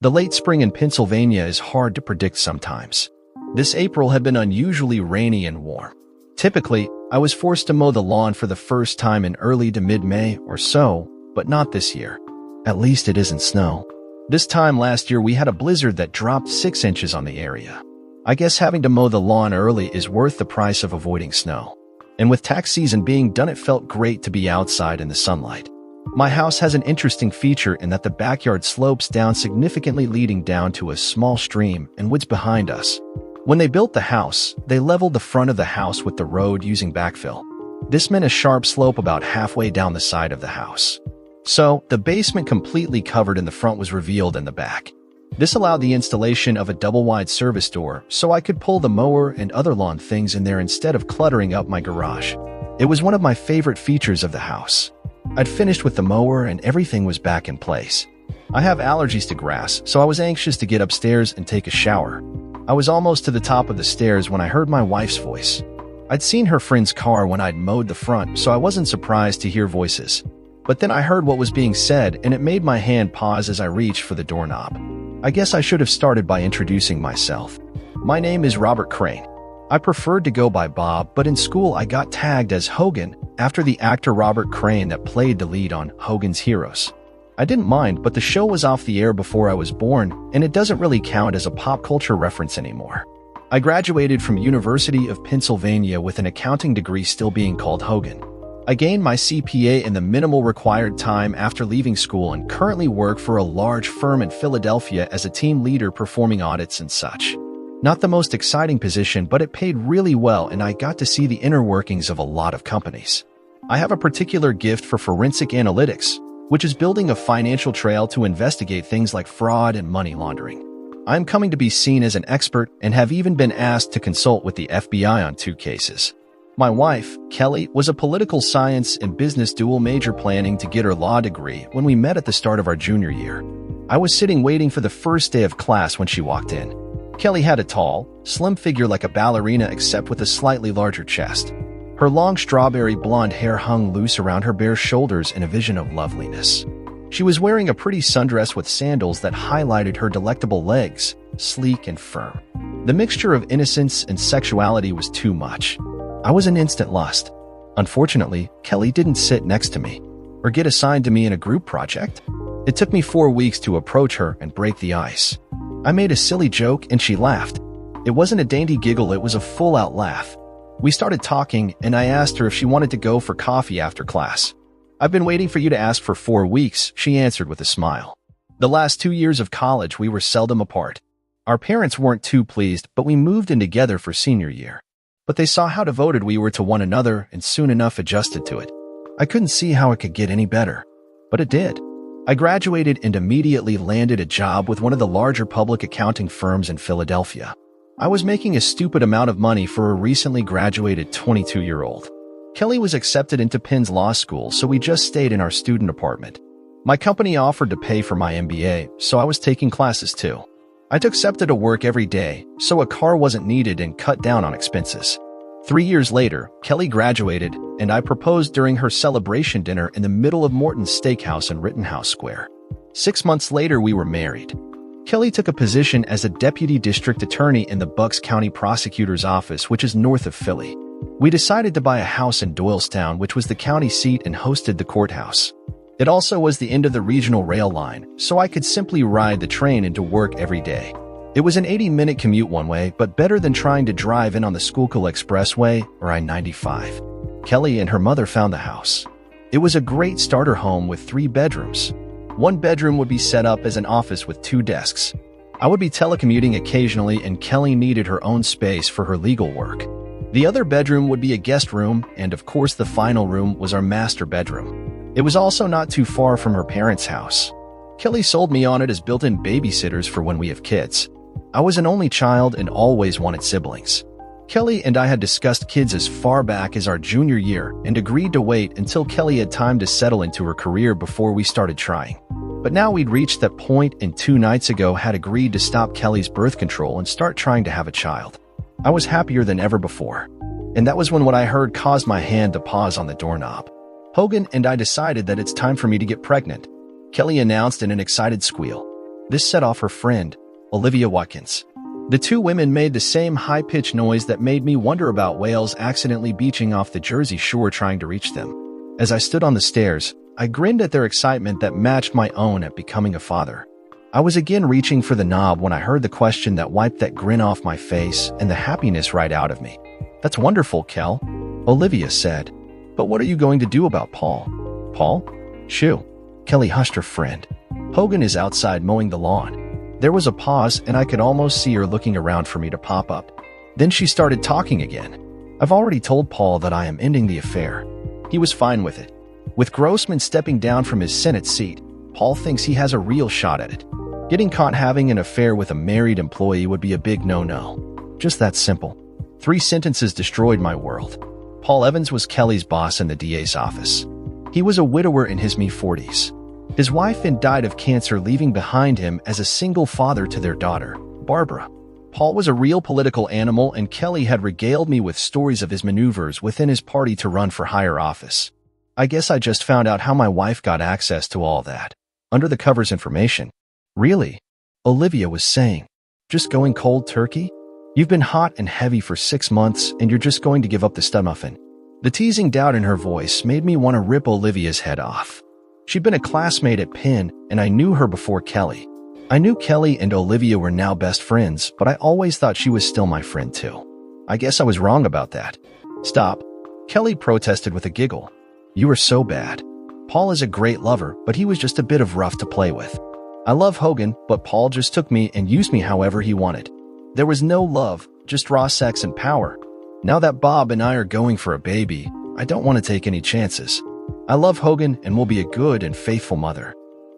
The late spring in Pennsylvania is hard to predict sometimes. This April had been unusually rainy and warm. Typically, I was forced to mow the lawn for the first time in early to mid-May or so, but not this year. At least it isn't snow. This time last year we had a blizzard that dropped 6 inches on the area. I guess having to mow the lawn early is worth the price of avoiding snow. And with tax season being done, it felt great to be outside in the sunlight. My house has an interesting feature in that the backyard slopes down significantly, leading down to a small stream and woods behind us. When they built the house, they leveled the front of the house with the road using backfill. This meant a sharp slope about halfway down the side of the house. So, the basement completely covered in the front was revealed in the back. This allowed the installation of a double-wide service door so I could pull the mower and other lawn things in there instead of cluttering up my garage. It was one of my favorite features of the house. I'd finished with the mower and everything was back in place. I have allergies to grass, so I was anxious to get upstairs and take a shower. I was almost to the top of the stairs when I heard my wife's voice. I'd seen her friend's car when I'd mowed the front, so I wasn't surprised to hear voices. But then I heard what was being said, and it made my hand pause as I reached for the doorknob. I guess I should have started by introducing myself. My name is Robert Crane. I preferred to go by Bob, but in school I got tagged as Hogan after the actor Robert Crane that played the lead on Hogan's Heroes. I didn't mind, but the show was off the air before I was born, and it doesn't really count as a pop culture reference anymore. I graduated from University of Pennsylvania with an accounting degree, still being called Hogan. I gained my CPA in the minimal required time after leaving school and currently work for a large firm in Philadelphia as a team leader performing audits and such. Not the most exciting position, but it paid really well and I got to see the inner workings of a lot of companies. I have a particular gift for forensic analytics, which is building a financial trail to investigate things like fraud and money laundering. I am coming to be seen as an expert and have even been asked to consult with the FBI on 2 cases. My wife, Kelly, was a political science and business dual major planning to get her law degree when we met at the start of our junior year. I was sitting waiting for the first day of class when she walked in. Kelly had a tall, slim figure like a ballerina except with a slightly larger chest. Her long strawberry blonde hair hung loose around her bare shoulders in a vision of loveliness. She was wearing a pretty sundress with sandals that highlighted her delectable legs, sleek and firm. The mixture of innocence and sexuality was too much. I was an instant lust. Unfortunately, Kelly didn't sit next to me or get assigned to me in a group project. It took me 4 weeks to approach her and break the ice. I made a silly joke and she laughed. It wasn't a dainty giggle, it was a full-out laugh. We started talking and I asked her if she wanted to go for coffee after class. "I've been waiting for you to ask for 4 weeks, she answered with a smile. The last 2 years of college we were seldom apart. Our parents weren't too pleased, but we moved in together for senior year. But they saw how devoted we were to one another and soon enough adjusted to it. I couldn't see how it could get any better, but it did. I graduated and immediately landed a job with one of the larger public accounting firms in Philadelphia. I was making a stupid amount of money for a recently graduated 22-year-old. Kelly was accepted into Penn's law school, so we just stayed in our student apartment. My company offered to pay for my MBA, so I was taking classes too. I took SEPTA to work every day, so a car wasn't needed and cut down on expenses. 3 years later, Kelly graduated, and I proposed during her celebration dinner in the middle of Morton's Steakhouse in Rittenhouse Square. 6 months later, we were married. Kelly took a position as a deputy district attorney in the Bucks County Prosecutor's Office, which is north of Philly. We decided to buy a house in Doylestown, which was the county seat and hosted the courthouse. It also was the end of the regional rail line, so I could simply ride the train into work every day. It was an 80-minute commute one way, but better than trying to drive in on the Schuylkill Expressway or I-95. Kelly and her mother found the house. It was a great starter home with 3 bedrooms. One bedroom would be set up as an office with 2 desks. I would be telecommuting occasionally and Kelly needed her own space for her legal work. The other bedroom would be a guest room, and of course the final room was our master bedroom. It was also not too far from her parents' house. Kelly sold me on it as built-in babysitters for when we have kids. I was an only child and always wanted siblings. Kelly and I had discussed kids as far back as our junior year and agreed to wait until Kelly had time to settle into her career before we started trying. But now we'd reached that point and 2 nights ago had agreed to stop Kelly's birth control and start trying to have a child. I was happier than ever before. And that was when what I heard caused my hand to pause on the doorknob. Hogan and I decided that it's time for me to get pregnant, Kelly announced in an excited squeal. This set off her friend, Olivia Watkins. The two women made the same high-pitched noise that made me wonder about whales accidentally beaching off the Jersey Shore trying to reach them. As I stood on the stairs, I grinned at their excitement that matched my own at becoming a father. I was again reaching for the knob when I heard the question that wiped that grin off my face and the happiness right out of me. "That's wonderful, Kel," Olivia said. "But what are you going to do about Paul?" "Paul? Shoo." Kelly hushed her friend. "Hogan is outside mowing the lawn." There was a pause, and I could almost see her looking around for me to pop up. Then she started talking again. "I've already told Paul that I am ending the affair." He was fine with it. With Grossman stepping down from his Senate seat, Paul thinks he has a real shot at it. Getting caught having an affair with a married employee would be a big no-no. Just that simple. 3 sentences destroyed my world. Paul Evans was Kelly's boss in the DA's office. He was a widower in his mid-40s. His wife had died of cancer, leaving behind him as a single father to their daughter, Barbara. Paul was a real political animal, and Kelly had regaled me with stories of his maneuvers within his party to run for higher office. I guess I just found out how my wife got access to all that. Under the covers information. "Really?" Olivia was saying. "Just going cold turkey? You've been hot and heavy for 6 months, and you're just going to give up the stud-muffin?" The teasing doubt in her voice made me want to rip Olivia's head off. She'd been a classmate at Penn, and I knew her before Kelly. I knew Kelly and Olivia were now best friends, but I always thought she was still my friend too. I guess I was wrong about that. "Stop," Kelly protested with a giggle. "You are so bad. Paul is a great lover, but he was just a bit of rough to play with. I love Hogan, but Paul just took me and used me however he wanted. There was no love, just raw sex and power. Now that Bob and I are going for a baby, I don't want to take any chances. I love Hogan and will be a good and faithful mother."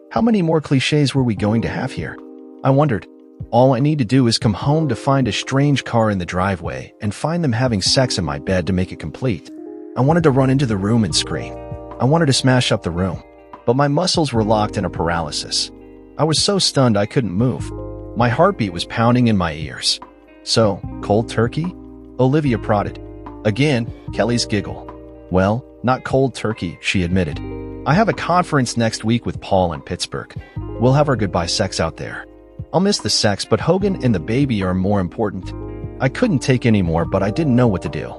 How many more cliches were we going to have here? I wondered. All I need to do is come home to find a strange car in the driveway and find them having sex in my bed to make it complete. I wanted to run into the room and scream. I wanted to smash up the room, but my muscles were locked in a paralysis. I was so stunned I couldn't move. My heartbeat was pounding in my ears. "So, cold turkey?" Olivia prodded. Again, Kelly's giggle. "Well, not cold turkey," she admitted. "I have a conference next week with Paul in Pittsburgh. We'll have our goodbye sex out there. I'll miss the sex, but Hogan and the baby are more important." I couldn't take any more, but I didn't know what to do.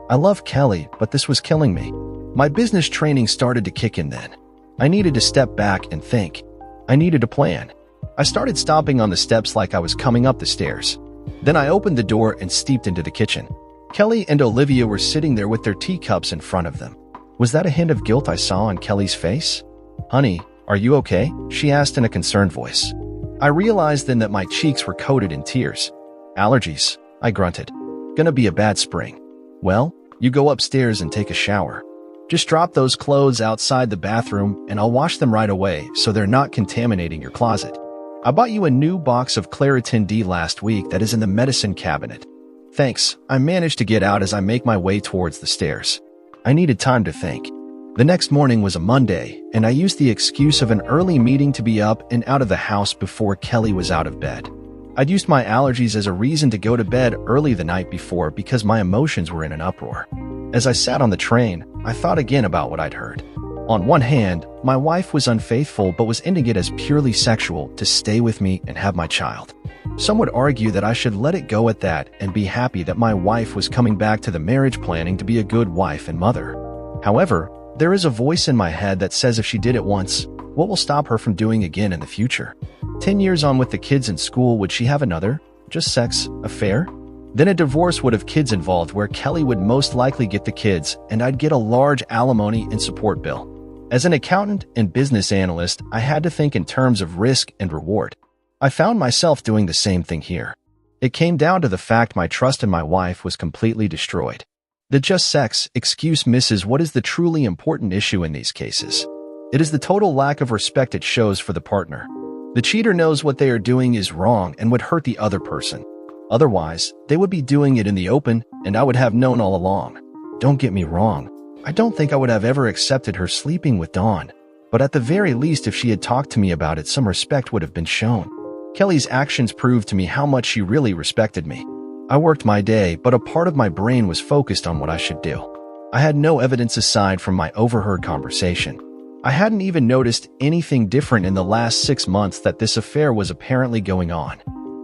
I love Kelly, but this was killing me. My business training started to kick in then. I needed to step back and think. I needed a plan. I started stomping on the steps like I was coming up the stairs. Then I opened the door and stepped into the kitchen. Kelly and Olivia were sitting there with their teacups in front of them. Was that a hint of guilt I saw on Kelly's face? "Honey, are you okay?" she asked in a concerned voice. I realized then that my cheeks were coated in tears. "Allergies," I grunted. "Gonna be a bad spring." "Well, you go upstairs and take a shower. Just drop those clothes outside the bathroom and I'll wash them right away so they're not contaminating your closet. I bought you a new box of Claritin D last week that is in the medicine cabinet." "Thanks," I managed to get out as I make my way towards the stairs. I needed time to think. The next morning was a Monday, and I used the excuse of an early meeting to be up and out of the house before Kelly was out of bed. I'd used my allergies as a reason to go to bed early the night before because my emotions were in an uproar. As I sat on the train, I thought again about what I'd heard. On one hand, my wife was unfaithful but was ending it as purely sexual to stay with me and have my child. Some would argue that I should let it go at that and be happy that my wife was coming back to the marriage planning to be a good wife and mother. However, there is a voice in my head that says if she did it once, what will stop her from doing again in the future? 10 years on with the kids in school, would she have another, just sex, affair? Then a divorce would have kids involved where Kelly would most likely get the kids and I'd get a large alimony and support bill. As an accountant and business analyst, I had to think in terms of risk and reward. I found myself doing the same thing here. It came down to the fact my trust in my wife was completely destroyed. The just sex excuse misses what is the truly important issue in these cases. It is the total lack of respect it shows for the partner. The cheater knows what they are doing is wrong and would hurt the other person. Otherwise, they would be doing it in the open, and I would have known all along. Don't get me wrong. I don't think I would have ever accepted her sleeping with Dawn, but at the very least if she had talked to me about it, some respect would have been shown. Kelly's actions proved to me how much she really respected me. I worked my day, but a part of my brain was focused on what I should do. I had no evidence aside from my overheard conversation. I hadn't even noticed anything different in the last 6 months that this affair was apparently going on.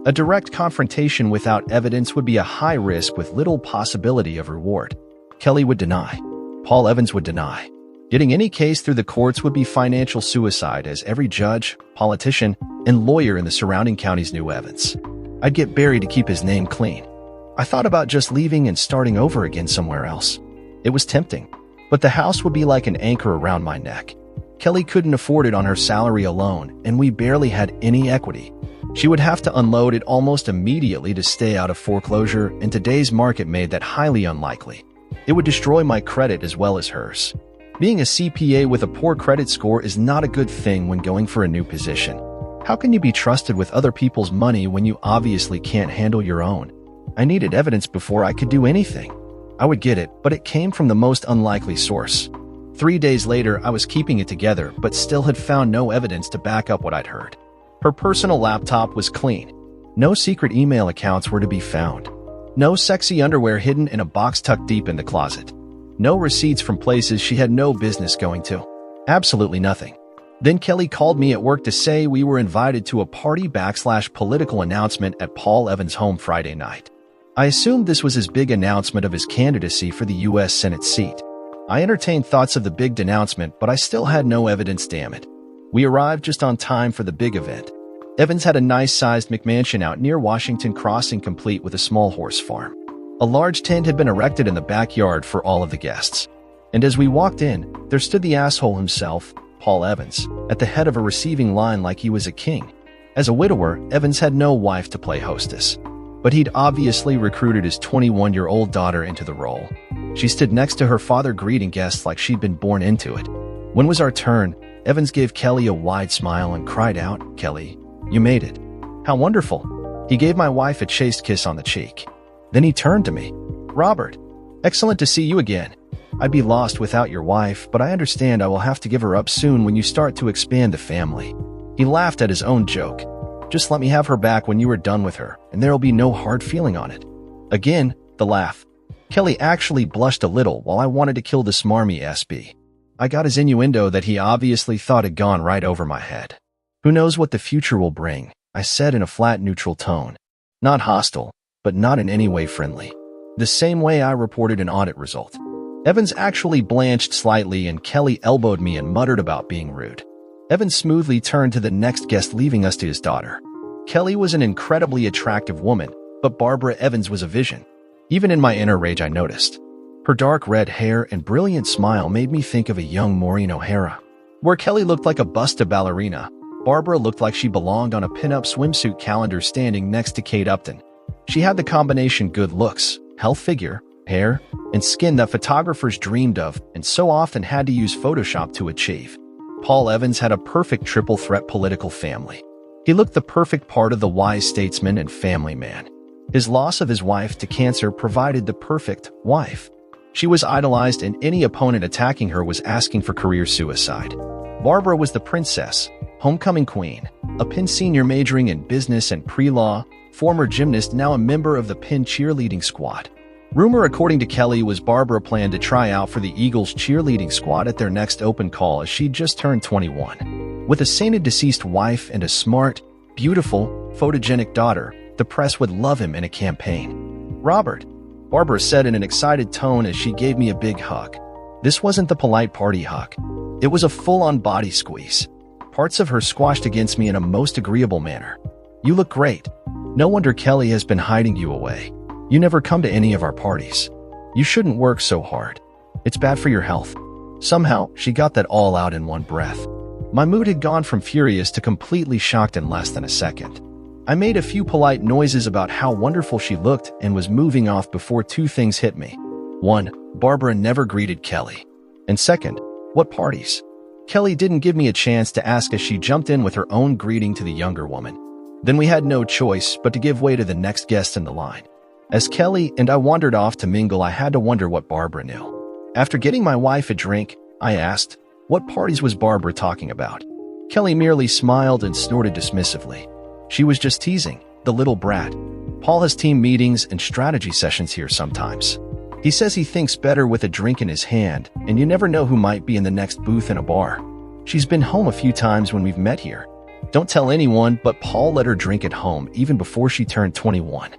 A direct confrontation without evidence would be a high risk with little possibility of reward. Kelly would deny. Paul Evans would deny. Getting any case through the courts would be financial suicide, as every judge, politician, and lawyer in the surrounding counties knew Evans. I'd get Barry to keep his name clean. I thought about just leaving and starting over again somewhere else. It was tempting, but the house would be like an anchor around my neck. Kelly couldn't afford it on her salary alone, and we barely had any equity. She would have to unload it almost immediately to stay out of foreclosure, and today's market made that highly unlikely. It would destroy my credit as well as hers. Being a CPA with a poor credit score is not a good thing when going for a new position. How can you be trusted with other people's money when you obviously can't handle your own? I needed evidence before I could do anything. I would get it, but it came from the most unlikely source. 3 days later, I was keeping it together, but still had found no evidence to back up what I'd heard. Her personal laptop was clean. No secret email accounts were to be found. No sexy underwear hidden in a box tucked deep in the closet. No receipts from places she had no business going to. Absolutely nothing. Then Kelly called me at work to say we were invited to a party/political announcement at Paul Evans' home Friday night. I assumed this was his big announcement of his candidacy for the U.S. Senate seat. I entertained thoughts of the big denouncement, but I still had no evidence, damn it. We arrived just on time for the big event. Evans had a nice-sized McMansion out near Washington Crossing, complete with a small horse farm. A large tent had been erected in the backyard for all of the guests. And as we walked in, there stood the asshole himself, Paul Evans, at the head of a receiving line like he was a king. As a widower, Evans had no wife to play hostess. But he'd obviously recruited his 21-year-old daughter into the role. She stood next to her father greeting guests like she'd been born into it. When it was our turn, Evans gave Kelly a wide smile and cried out, "Kelly, you made it. How wonderful." He gave my wife a chaste kiss on the cheek. Then he turned to me. "Robert, excellent to see you again. I'd be lost without your wife, but I understand I will have to give her up soon when you start to expand the family." He laughed at his own joke. "Just let me have her back when you are done with her, and there'll be no hard feeling on it." Again, the laugh. Kelly actually blushed a little while I wanted to kill the smarmy SB. I got his innuendo that he obviously thought had gone right over my head. "Who knows what the future will bring," I said in a flat, neutral tone. Not hostile, but not in any way friendly. The same way I reported an audit result. Evans actually blanched slightly, and Kelly elbowed me and muttered about being rude. Evans smoothly turned to the next guest, leaving us to his daughter. Kelly was an incredibly attractive woman, but Barbara Evans was a vision. Even in my inner rage, I noticed. Her dark red hair and brilliant smile made me think of a young Maureen O'Hara. Where Kelly looked like a busta ballerina, Barbara looked like she belonged on a pinup swimsuit calendar standing next to Kate Upton. She had the combination good looks, health figure, hair, and skin that photographers dreamed of and so often had to use Photoshop to achieve. Paul Evans had a perfect triple threat political family. He looked the perfect part of the wise statesman and family man. His loss of his wife to cancer provided the perfect wife. She was idolized, and any opponent attacking her was asking for career suicide. Barbara was the princess, homecoming queen, a Penn senior majoring in business and pre-law, former gymnast now a member of the Penn cheerleading squad. Rumor, according to Kelly, was Barbara planned to try out for the Eagles cheerleading squad at their next open call, as she'd just turned 21. With a sainted deceased wife and a smart, beautiful, photogenic daughter, the press would love him in a campaign. "Robert," Barbara said in an excited tone as she gave me a big hug. This wasn't the polite party hug. It was a full-on body squeeze. Parts of her squashed against me in a most agreeable manner. "You look great. No wonder Kelly has been hiding you away. You never come to any of our parties. You shouldn't work so hard. It's bad for your health." Somehow, she got that all out in one breath. My mood had gone from furious to completely shocked in less than a second. I made a few polite noises about how wonderful she looked and was moving off before two things hit me. One, Barbara never greeted Kelly. And second, what parties? Kelly didn't give me a chance to ask as she jumped in with her own greeting to the younger woman. Then we had no choice but to give way to the next guest in the line. As Kelly and I wandered off to mingle, I had to wonder what Barbara knew. After getting my wife a drink, I asked, "What parties was Barbara talking about?" Kelly merely smiled and snorted dismissively. She was just teasing, the little brat. "Paul has team meetings and strategy sessions here sometimes. He says he thinks better with a drink in his hand, and you never know who might be in the next booth in a bar." She's been home a few times when we've met here. Don't tell anyone, but Paul let her drink at home even before she turned 21.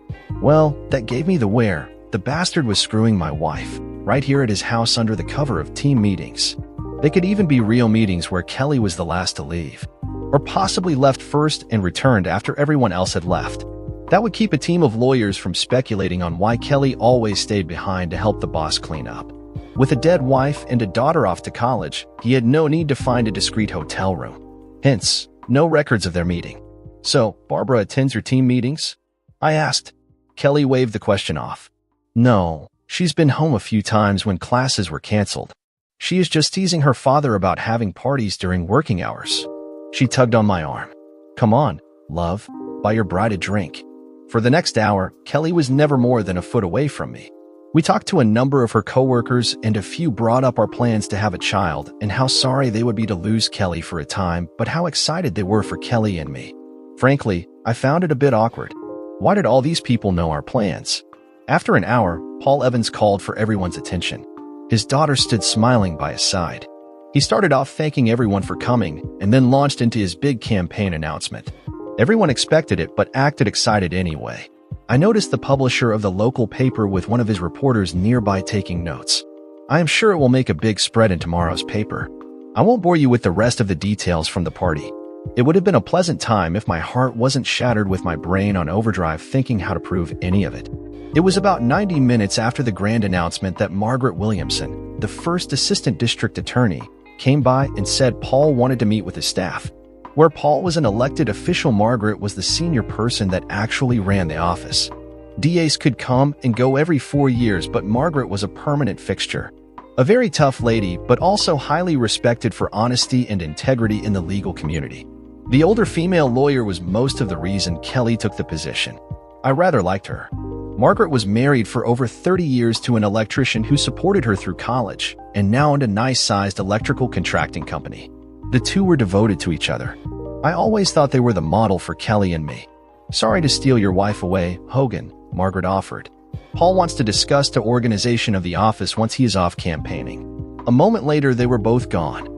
Well, that gave me the where. The bastard was screwing my wife, right here at his house under the cover of team meetings. They could even be real meetings where Kelly was the last to leave. Or possibly left first and returned after everyone else had left. That would keep a team of lawyers from speculating on why Kelly always stayed behind to help the boss clean up. With a dead wife and a daughter off to college, he had no need to find a discreet hotel room. Hence, no records of their meeting. So, Barbara attends your team meetings? I asked. Kelly waved the question off. No, she's been home a few times when classes were canceled. She is just teasing her father about having parties during working hours. She tugged on my arm. Come on, love, buy your bride a drink. For the next hour, Kelly was never more than a foot away from me. We talked to a number of her coworkers, and a few brought up our plans to have a child and how sorry they would be to lose Kelly for a time, but how excited they were for Kelly and me. Frankly, I found it a bit awkward. Why did all these people know our plans? After an hour, Paul Evans called for everyone's attention. His daughter stood smiling by his side. He started off thanking everyone for coming and then launched into his big campaign announcement. Everyone expected it but acted excited anyway. I noticed the publisher of the local paper with one of his reporters nearby taking notes. I am sure it will make a big spread in tomorrow's paper. I won't bore you with the rest of the details from the party. It would have been a pleasant time if my heart wasn't shattered with my brain on overdrive thinking how to prove any of it. It was about 90 minutes after the grand announcement that Margaret Williamson, the first assistant district attorney, came by and said Paul wanted to meet with his staff. Where Paul was an elected official, Margaret was the senior person that actually ran the office. DAs could come and go every 4 years, but Margaret was a permanent fixture. A very tough lady, but also highly respected for honesty and integrity in the legal community. The older female lawyer was most of the reason Kelly took the position. I rather liked her. Margaret was married for over 30 years to an electrician who supported her through college and now owned a nice-sized electrical contracting company. The two were devoted to each other. I always thought they were the model for Kelly and me. Sorry to steal your wife away, Hogan, Margaret offered. Paul wants to discuss the organization of the office once he is off campaigning. A moment later, they were both gone.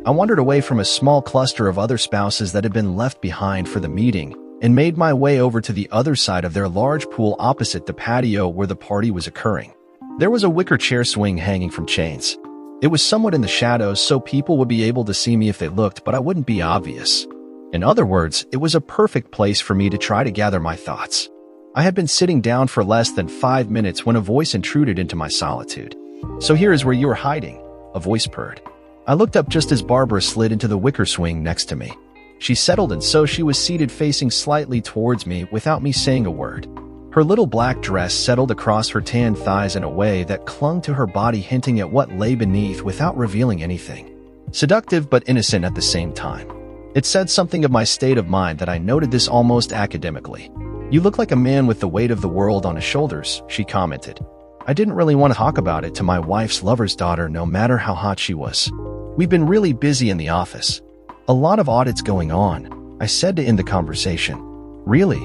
I wandered away from a small cluster of other spouses that had been left behind for the meeting and made my way over to the other side of their large pool opposite the patio where the party was occurring. There was a wicker chair swing hanging from chains. It was somewhat in the shadows, so people would be able to see me if they looked, but I wouldn't be obvious. In other words, it was a perfect place for me to try to gather my thoughts. I had been sitting down for less than 5 minutes when a voice intruded into my solitude. So here is where you are hiding, a voice purred. I looked up just as Barbara slid into the wicker swing next to me. She settled, and so she was seated facing slightly towards me without me saying a word. Her little black dress settled across her tan thighs in a way that clung to her body, hinting at what lay beneath without revealing anything. Seductive but innocent at the same time. It said something of my state of mind that I noted this almost academically. You look like a man with the weight of the world on his shoulders, she commented. I didn't really want to talk about it to my wife's lover's daughter, no matter how hot she was. We've been really busy in the office. A lot of audits going on, I said to end the conversation. Really?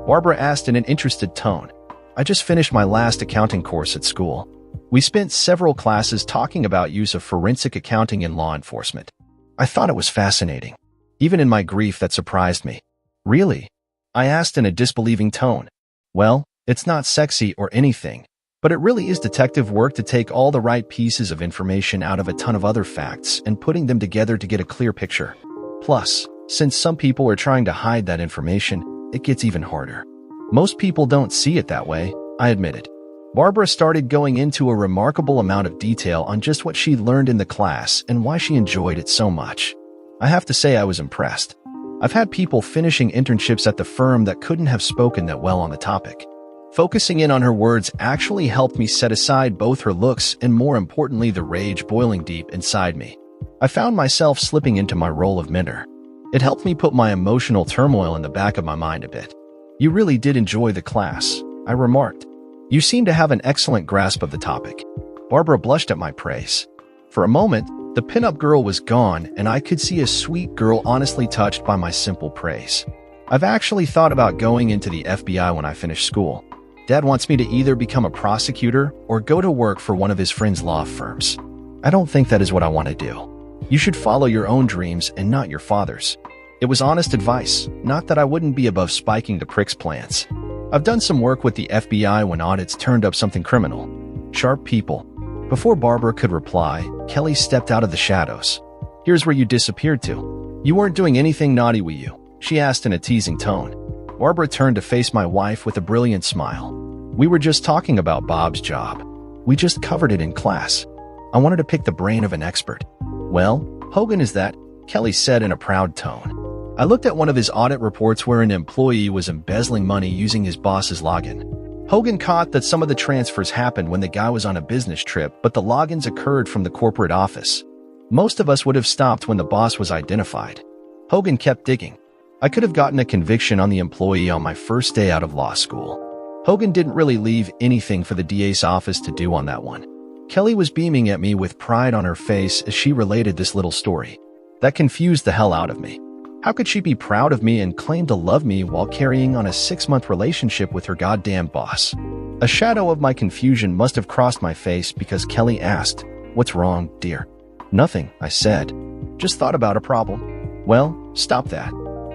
Barbara asked in an interested tone. I just finished my last accounting course at school. We spent several classes talking about use of forensic accounting in law enforcement. I thought it was fascinating. Even in my grief, that surprised me. Really? I asked in a disbelieving tone. Well, it's not sexy or anything, but it really is detective work to take all the right pieces of information out of a ton of other facts and putting them together to get a clear picture. Plus, since some people are trying to hide that information, it gets even harder. Most people don't see it that way, I admitted. Barbara started going into a remarkable amount of detail on just what she learned in the class and why she enjoyed it so much. I have to say I was impressed. I've had people finishing internships at the firm that couldn't have spoken that well on the topic. Focusing in on her words actually helped me set aside both her looks and, more importantly, the rage boiling deep inside me. I found myself slipping into my role of mentor. It helped me put my emotional turmoil in the back of my mind a bit. You really did enjoy the class, I remarked. You seem to have an excellent grasp of the topic. Barbara blushed at my praise. For a moment, the pinup girl was gone, and I could see a sweet girl honestly touched by my simple praise. I've actually thought about going into the FBI when I finish school. Dad wants me to either become a prosecutor or go to work for one of his friends' law firms. I don't think that is what I want to do. You should follow your own dreams and not your father's. It was honest advice, not that I wouldn't be above spiking the prick's plans. I've done some work with the FBI when audits turned up something criminal. Sharp people. Before Barbara could reply, Kelly stepped out of the shadows. Here's where you disappeared to. You weren't doing anything naughty, were you? She asked in a teasing tone. Barbara turned to face my wife with a brilliant smile. We were just talking about Bob's job. We just covered it in class. I wanted to pick the brain of an expert. Well, Hogan is that, Kelly said in a proud tone. I looked at one of his audit reports where an employee was embezzling money using his boss's login. Hogan caught that some of the transfers happened when the guy was on a business trip, but the logins occurred from the corporate office. Most of us would have stopped when the boss was identified. Hogan kept digging. I could have gotten a conviction on the employee on my first day out of law school. Hogan didn't really leave anything for the DA's office to do on that one. Kelly was beaming at me with pride on her face as she related this little story. That confused the hell out of me. How could she be proud of me and claim to love me while carrying on a 6-month relationship with her goddamn boss? A shadow of my confusion must have crossed my face because Kelly asked, "What's wrong, dear?" "Nothing," I said. "Just thought about a problem." "Well, stop that.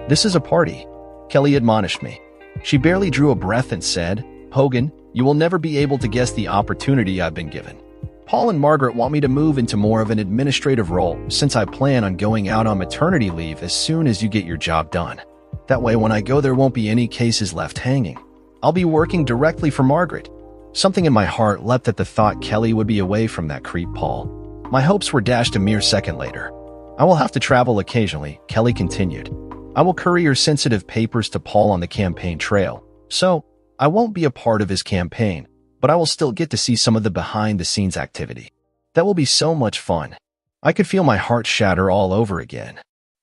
This is a party," Kelly admonished me. She barely drew a breath and said, "Hogan, you will never be able to guess the opportunity I've been given. Paul and Margaret want me to move into more of an administrative role since I plan on going out on maternity leave as soon as you get your job done. That way when I go there won't be any cases left hanging. I'll be working directly for Margaret." Something in my heart leapt at the thought Kelly would be away from that creep Paul. My hopes were dashed a mere second later. "I will have to travel occasionally," Kelly continued. "I will courier sensitive papers to Paul on the campaign trail, so I won't be a part of his campaign, but I will still get to see some of the behind-the-scenes activity. That will be so much fun." I could feel my heart shatter all over again.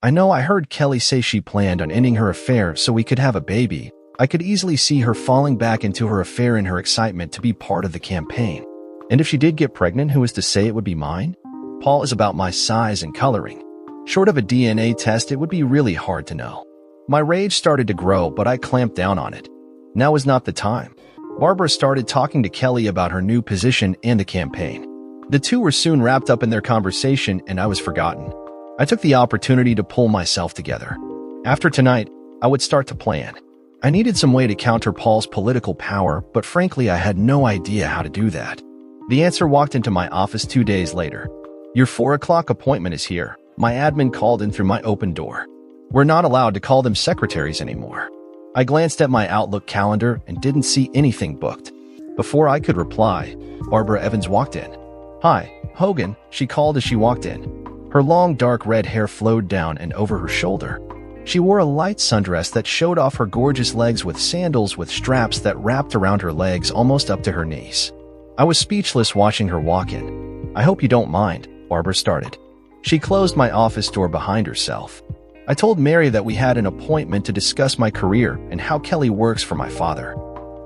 I know I heard Kelly say she planned on ending her affair so we could have a baby. I could easily see her falling back into her affair in her excitement to be part of the campaign. And if she did get pregnant, who is to say it would be mine? Paul is about my size and coloring. Short of a DNA test, it would be really hard to know. My rage started to grow, but I clamped down on it. Now was not the time. Barbara started talking to Kelly about her new position and the campaign. The two were soon wrapped up in their conversation, and I was forgotten. I took the opportunity to pull myself together. After tonight, I would start to plan. I needed some way to counter Paul's political power, but frankly, I had no idea how to do that. The answer walked into my office 2 days later. "Your 4 o'clock appointment is here," my admin called in through my open door. We're not allowed to call them secretaries anymore. I glanced at my Outlook calendar and didn't see anything booked. Before I could reply, Barbara Evans walked in. "Hi, Hogan," she called as she walked in. Her long dark red hair flowed down and over her shoulder. She wore a light sundress that showed off her gorgeous legs with sandals with straps that wrapped around her legs almost up to her knees. I was speechless watching her walk in. "I hope you don't mind," Barbara started. She closed my office door behind herself. I told Mary that we had an appointment to discuss my career and how Kelly works for my father.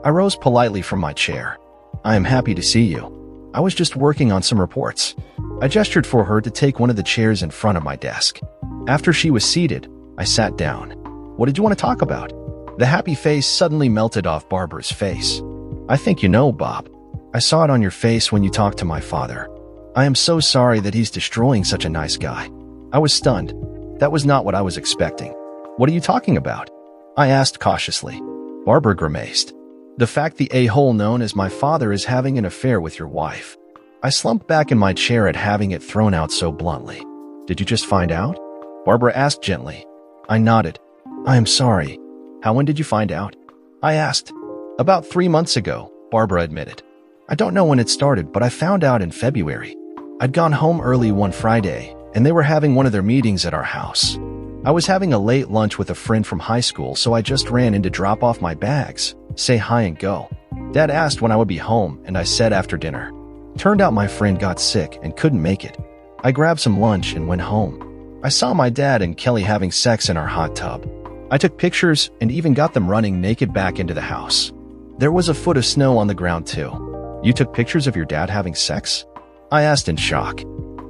I rose politely from my chair. "I am happy to see you. I was just working on some reports." I gestured for her to take one of the chairs in front of my desk. After she was seated, I sat down. "What did you want to talk about?" The happy face suddenly melted off Barbara's face. "I think you know, Bob. I saw it on your face when you talked to my father. I am so sorry that he's destroying such a nice guy." I was stunned. That was not what I was expecting. "What are you talking about?" I asked cautiously. Barbara grimaced. "The fact the a-hole known as my father is having an affair with your wife." I slumped back in my chair at having it thrown out so bluntly. "Did you just find out?" Barbara asked gently. I nodded. "I am sorry. How when did you find out?" I asked. "About 3 months ago," Barbara admitted. "I don't know when it started, but I found out in February. I'd gone home early one Friday, and they were having one of their meetings at our house. I was having a late lunch with a friend from high school, so I just ran in to drop off my bags, say hi and go. Dad asked when I would be home, and I said after dinner. Turned out my friend got sick and couldn't make it. I grabbed some lunch and went home. I saw my dad and Kelly having sex in our hot tub. I took pictures and even got them running naked back into the house. There was a foot of snow on the ground too." "You took pictures of your dad having sex?" I asked in shock.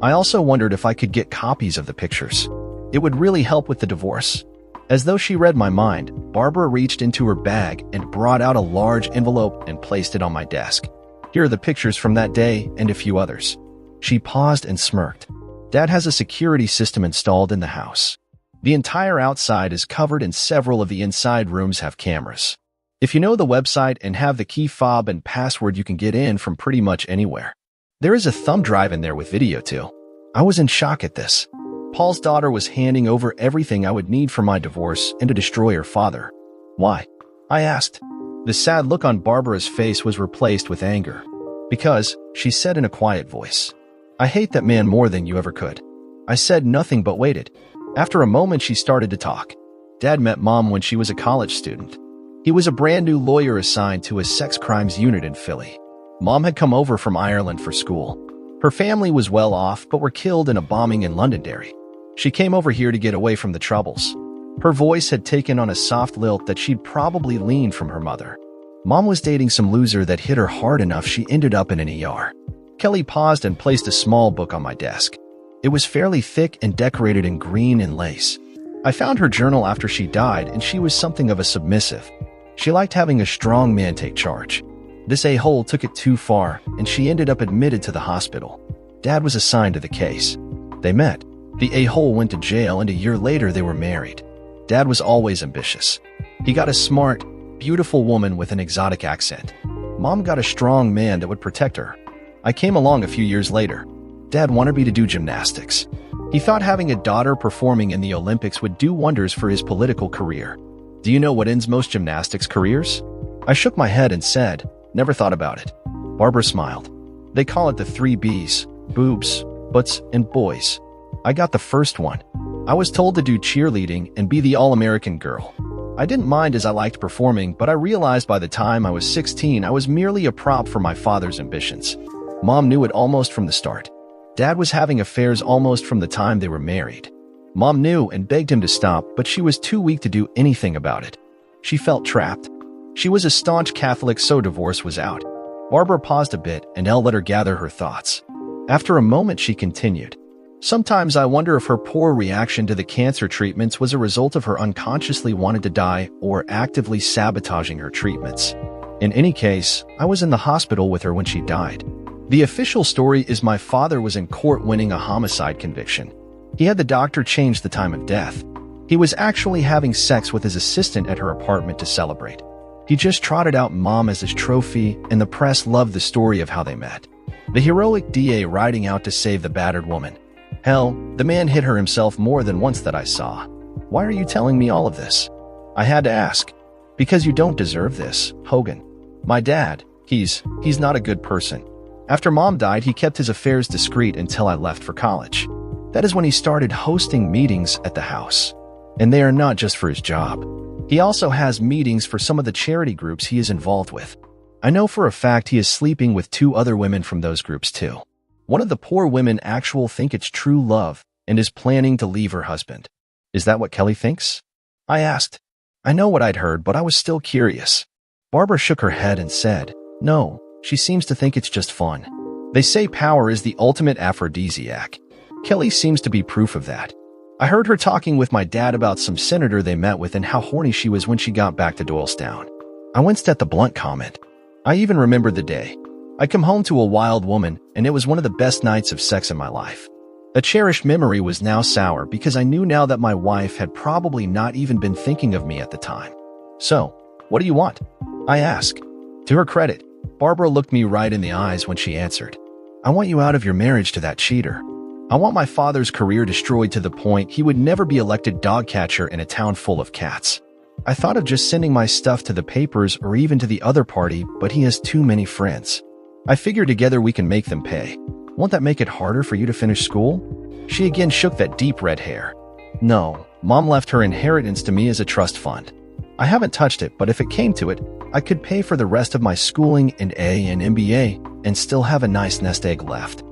I also wondered if I could get copies of the pictures. It would really help with the divorce. As though she read my mind, Barbara reached into her bag and brought out a large envelope and placed it on my desk. "Here are the pictures from that day and a few others." She paused and smirked. Dad has a security system installed in the house. The entire outside is covered and several of the inside rooms have cameras. If you know the website and have the key fob and password, you can get in from pretty much anywhere. There is a thumb drive in there with video too. I was in shock at this. Paul's daughter was handing over everything I would need for my divorce and to destroy her father. Why? I asked. The sad look on Barbara's face was replaced with anger. Because, she said in a quiet voice, I hate that man more than you ever could. I said nothing but waited. After a moment, she started to talk. Dad met Mom when she was a college student. He was a brand new lawyer assigned to a sex crimes unit in Philly. Mom had come over from Ireland for school. Her family was well off but were killed in a bombing in Londonderry. She came over here to get away from the troubles. Her voice had taken on a soft lilt that she'd probably leaned from her mother. Mom was dating some loser that hit her hard enough she ended up in an ER. Kelly paused and placed a small book on my desk. It was fairly thick and decorated in green and lace. I found her journal after she died, and she was something of a submissive. She liked having a strong man take charge. This a-hole took it too far, and she ended up admitted to the hospital. Dad was assigned to the case. They met. The a-hole went to jail, and a year later they were married. Dad was always ambitious. He got a smart, beautiful woman with an exotic accent. Mom got a strong man that would protect her. I came along a few years later. Dad wanted me to do gymnastics. He thought having a daughter performing in the Olympics would do wonders for his political career. Do you know what ends most gymnastics careers? I shook my head and said, never thought about it. Barbara smiled. They call it the 3 Bs, boobs, butts, and boys. I got the first one. I was told to do cheerleading and be the all-American girl. I didn't mind as I liked performing, but I realized by the time I was 16, I was merely a prop for my father's ambitions. Mom knew it almost from the start. Dad was having affairs almost from the time they were married. Mom knew and begged him to stop, but she was too weak to do anything about it. She felt trapped. She was a staunch Catholic, so divorce was out. Barbara paused a bit, and Elle let her gather her thoughts. After a moment, she continued. Sometimes I wonder if her poor reaction to the cancer treatments was a result of her unconsciously wanting to die or actively sabotaging her treatments. In any case, I was in the hospital with her when she died. The official story is my father was in court winning a homicide conviction. He had the doctor change the time of death. He was actually having sex with his assistant at her apartment to celebrate. He just trotted out Mom as his trophy, and the press loved the story of how they met. The heroic DA riding out to save the battered woman. Hell, the man hit her himself more than once that I saw. Why are you telling me all of this? I had to ask. Because you don't deserve this, Hogan. My dad, he's not a good person. After Mom died, he kept his affairs discreet until I left for college. That is when he started hosting meetings at the house. And they are not just for his job. He also has meetings for some of the charity groups he is involved with. I know for a fact he is sleeping with 2 other women from those groups too. One of the poor women actually think it's true love and is planning to leave her husband. Is that what Kelly thinks? I asked. I know what I'd heard, but I was still curious. Barbara shook her head and said, no, she seems to think it's just fun. They say power is the ultimate aphrodisiac. Kelly seems to be proof of that. I heard her talking with my dad about some senator they met with and how horny she was when she got back to Doylestown. I winced at the blunt comment. I even remembered the day. I come home to a wild woman, and it was one of the best nights of sex in my life. A cherished memory was now sour because I knew now that my wife had probably not even been thinking of me at the time. So, what do you want? I asked. To her credit, Barbara looked me right in the eyes when she answered. I want you out of your marriage to that cheater. I want my father's career destroyed to the point he would never be elected dog catcher in a town full of cats. I thought of just sending my stuff to the papers or even to the other party, but he has too many friends. I figure together we can make them pay. Won't that make it harder for you to finish school? She again shook that deep red hair. No, Mom left her inheritance to me as a trust fund. I haven't touched it, but if it came to it, I could pay for the rest of my schooling and an MBA and still have a nice nest egg left.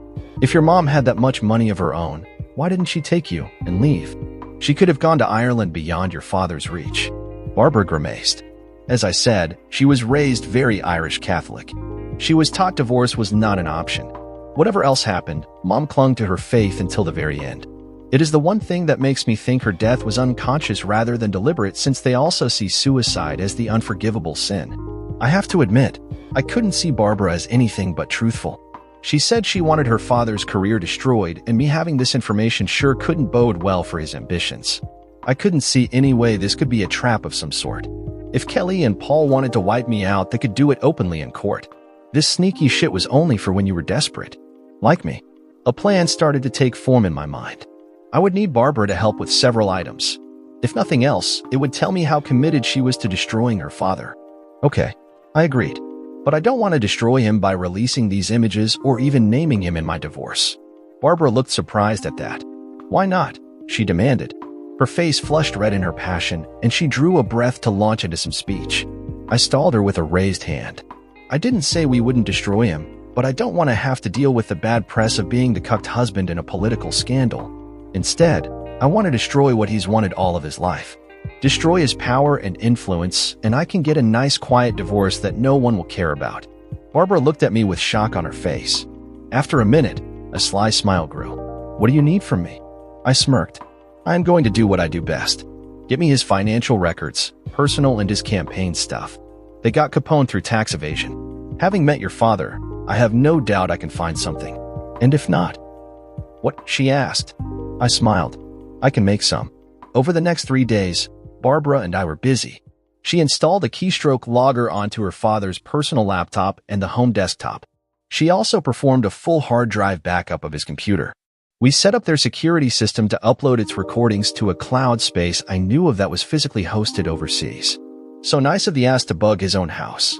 If your mom had that much money of her own, why didn't she take you and leave? She could have gone to Ireland beyond your father's reach. Barbara grimaced. As I said, she was raised very Irish Catholic. She was taught divorce was not an option. Whatever else happened, Mom clung to her faith until the very end. It is the one thing that makes me think her death was unconscious rather than deliberate, since they also see suicide as the unforgivable sin. I have to admit, I couldn't see Barbara as anything but truthful. She said she wanted her father's career destroyed, and me having this information sure couldn't bode well for his ambitions. I couldn't see any way this could be a trap of some sort. If Kelly and Paul wanted to wipe me out, they could do it openly in court. This sneaky shit was only for when you were desperate. Like me. A plan started to take form in my mind. I would need Barbara to help with several items. If nothing else, it would tell me how committed she was to destroying her father. Okay, I agreed. But I don't want to destroy him by releasing these images or even naming him in my divorce. Barbara looked surprised at that. Why not? She demanded. Her face flushed red in her passion, and she drew a breath to launch into some speech. I stalled her with a raised hand. I didn't say we wouldn't destroy him, but I don't want to have to deal with the bad press of being the cucked husband in a political scandal. Instead, I want to destroy what he's wanted all of his life. Destroy his power and influence, and I can get a nice quiet divorce that no one will care about. Barbara looked at me with shock on her face. After a minute, a sly smile grew. What do you need from me? I smirked. I am going to do what I do best. Get me his financial records, personal and his campaign stuff. They got Capone through tax evasion. Having met your father, I have no doubt I can find something. And if not? What? She asked. I smiled. I can make some. Over the next 3 days, Barbara and I were busy. She installed a keystroke logger onto her father's personal laptop and the home desktop. She also performed a full hard drive backup of his computer. We set up their security system to upload its recordings to a cloud space I knew of that was physically hosted overseas. So nice of the ass to bug his own house.